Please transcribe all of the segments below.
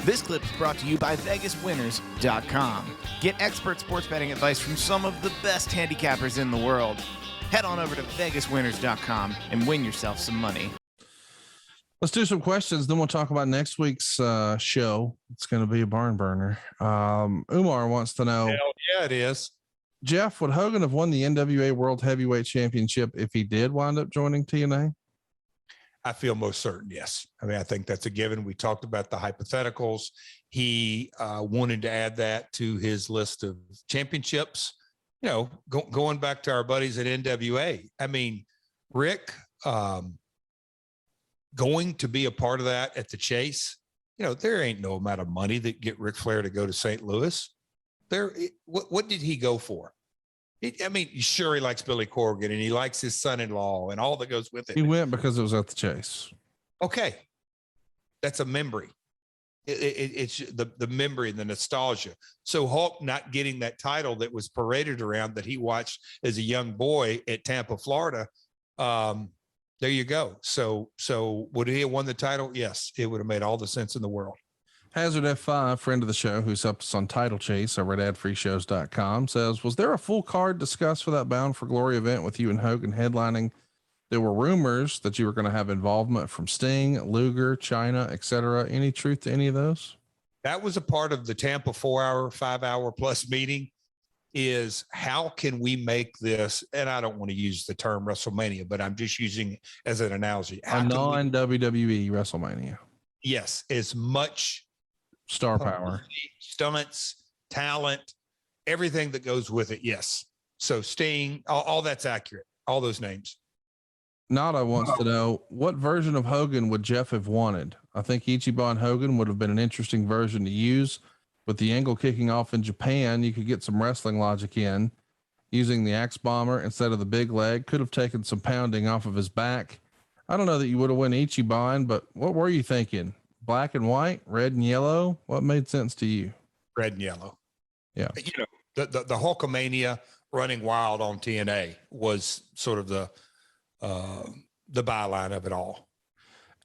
This clip is brought to you by VegasWinners.com. Get expert sports betting advice from some of the best handicappers in the world. Head on over to VegasWinners.com and win yourself some money. Let's do some questions, then we'll talk about next week's show. It's going to be a barn burner. Umar wants to know. Hell yeah, it is. Jeff, would Hogan have won the NWA World Heavyweight Championship if he did wind up joining TNA? I feel most certain, yes. I mean, I think that's a given. We talked about the hypotheticals. He wanted to add that to his list of championships. You know, going back to our buddies at NWA. I mean, Rick, going to be a part of that at the Chase, you know, there ain't no amount of money that get Ric Flair to go to St. Louis. What did he go for? I mean, sure, he likes Billy Corgan and he likes his son-in-law and all that goes with it. He went because it was at the Chase. Okay. That's a memory. It's the memory and the nostalgia. So Hulk not getting that title that was paraded around that he watched as a young boy at Tampa, Florida. There you go. So would he have won the title? Yes, it would have made all the sense in the world. Hazard F5, friend of the show, who's helped us on Title Chase over at adfreeshows.com, says, was there a full card discussed for that Bound for Glory event with you and Hogan headlining? There were rumors that you were going to have involvement from Sting, Luger, China, etc. Any truth to any of those? That was a part of the Tampa 4-hour, 5-hour plus meeting. Is how can we make this, and I don't want to use the term WrestleMania, but I'm just using it as an analogy. A non-WWE WrestleMania. Yes, as much star power, stunts, talent, everything that goes with it. Yes. So Sting, all that's accurate. All those names. Nada wants to know, what version of Hogan would Jeff have wanted? I think Ichiban Hogan would have been an interesting version to use. With the angle kicking off in Japan, you could get some wrestling logic in. Using the axe bomber instead of the big leg could have taken some pounding off of his back. I don't know that you would have won Ichiban, but what were you thinking? Black and white, red and yellow? What made sense to you? Red and yellow. Yeah. You know, the Hulkamania running wild on TNA was sort of the byline of it all.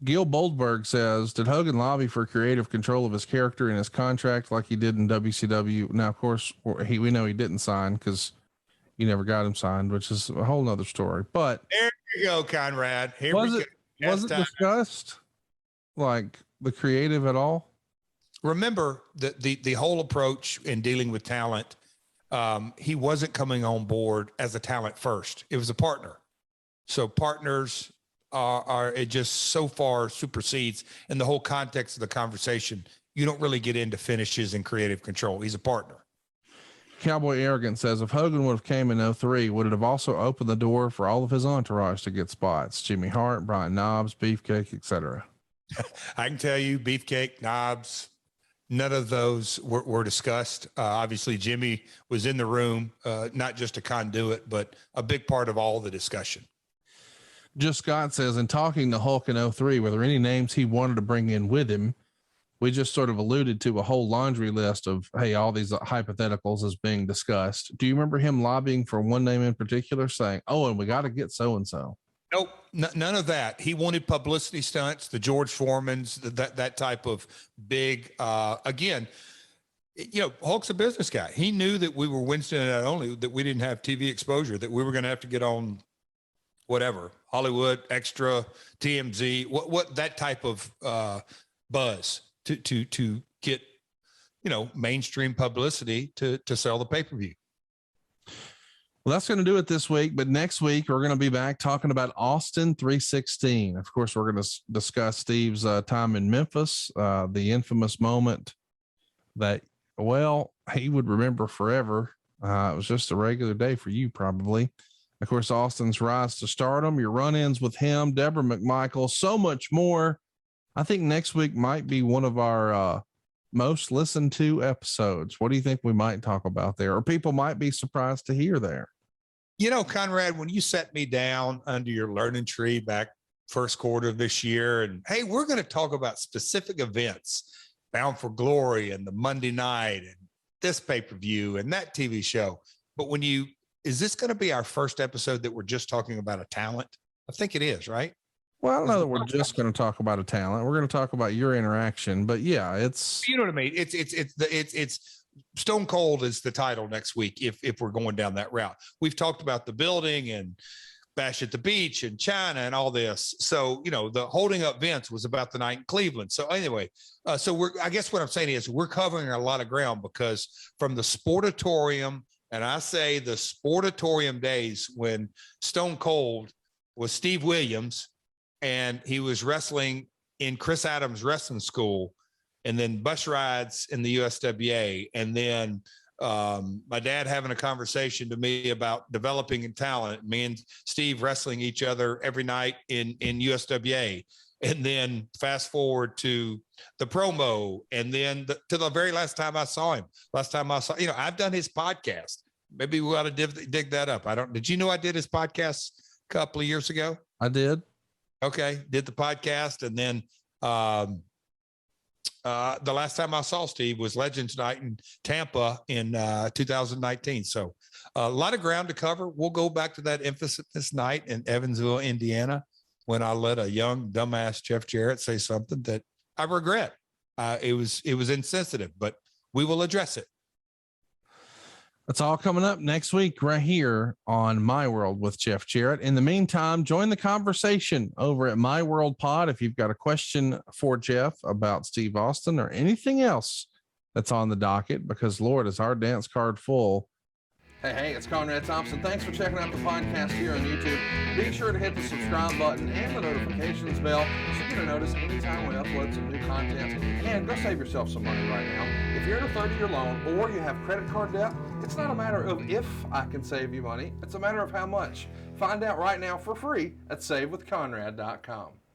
Gil Boldberg says, did Hogan lobby for creative control of his character in his contract like he did in WCW? Now, of course, we know he didn't sign because you never got him signed, which is a whole nother story. But there you go, Conrad. Was it discussed like the creative at all? Remember the whole approach in dealing with talent. He wasn't coming on board as a talent first. It was a partner. So partners it just so far supersedes in the whole context of the conversation. You don't really get into finishes and creative control. He's a partner. Cowboy Arrogant says, if Hogan would have came in 03, would it have also opened the door for all of his entourage to get spots? Jimmy Hart, Brian Knobbs, Beefcake, etc. I can tell you Beefcake, Knobbs, none of those were discussed. Obviously Jimmy was in the room, not just a conduit, but a big part of all the discussion. Just Scott says, in talking to Hulk in 03, were there any names he wanted to bring in with him? We just sort of alluded to a whole laundry list of, hey, all these hypotheticals is being discussed. Do you remember him lobbying for one name in particular, saying, oh, and we got to get so-and-so? Nope, none of that. He wanted publicity stunts, the George Foremans, that type of big, again, you know, Hulk's a business guy. He knew that we were Wednesday night only, that we didn't have TV exposure, that we were going to have to get on whatever, Hollywood, Extra, TMZ, what that type of buzz to get, you know, mainstream publicity to sell the pay-per-view. Well, that's going to do it this week, but next week we're going to be back talking about Austin 316. Of course, we're going to discuss Steve's time in Memphis, the infamous moment that, well, he would remember forever. It was just a regular day for you, probably. Of course, Austin's rise to stardom, your run-ins with him, Deborah McMichael, so much more. I think next week might be one of our most listened to episodes. What do you think we might talk about there, or people might be surprised to hear there? You know, Conrad, when you set me down under your learning tree back first quarter of this year, and hey, we're going to talk about specific events, Bound for Glory and the Monday night and this pay-per-view and that TV show. But is this going to be our first episode that we're just talking about a talent? I think it is, right? Well, I don't know that we're just going to talk about a talent. We're going to talk about your interaction, but yeah, it's, you know what I mean? It's Stone Cold is the title next week. If we're going down that route, we've talked about the building and Bash at the Beach and China and all this. So, the holding up Vince was about the night in Cleveland. So anyway, I guess what I'm saying is we're covering a lot of ground, because from the Sportatorium, and I say the Sportatorium days when Stone Cold was Steve Williams and he was wrestling in Chris Adams Wrestling School, and then bus rides in the USWA, and then my dad having a conversation to me about developing in talent, me and Steve wrestling each other every night in USWA, and then fast forward to the promo, and then to the very last time I saw him. I've done his podcast. Maybe we ought to dig that up. Did you know I did his podcast a couple of years ago? I did. Okay. Did the podcast. And then the last time I saw Steve was Legends Night in Tampa in 2019. So a lot of ground to cover. We'll go back to that infamous night in Evansville, Indiana, when I let a young dumbass Jeff Jarrett say something that I regret. It was insensitive, but we will address it. That's all coming up next week right here on My World with Jeff Jarrett. In the meantime, join the conversation over at My World Pod. If you've got a question for Jeff about Steve Austin or anything else that's on the docket, because Lord, is our dance card full. Hey, it's Conrad Thompson. Thanks for checking out the podcast here on YouTube. Be sure to hit the subscribe button and the notifications bell so you get a notice anytime we upload some new content. And go save yourself some money right now. If you're in a 30-year loan or you have credit card debt, it's not a matter of if I can save you money. It's a matter of how much. Find out right now for free at SaveWithConrad.com.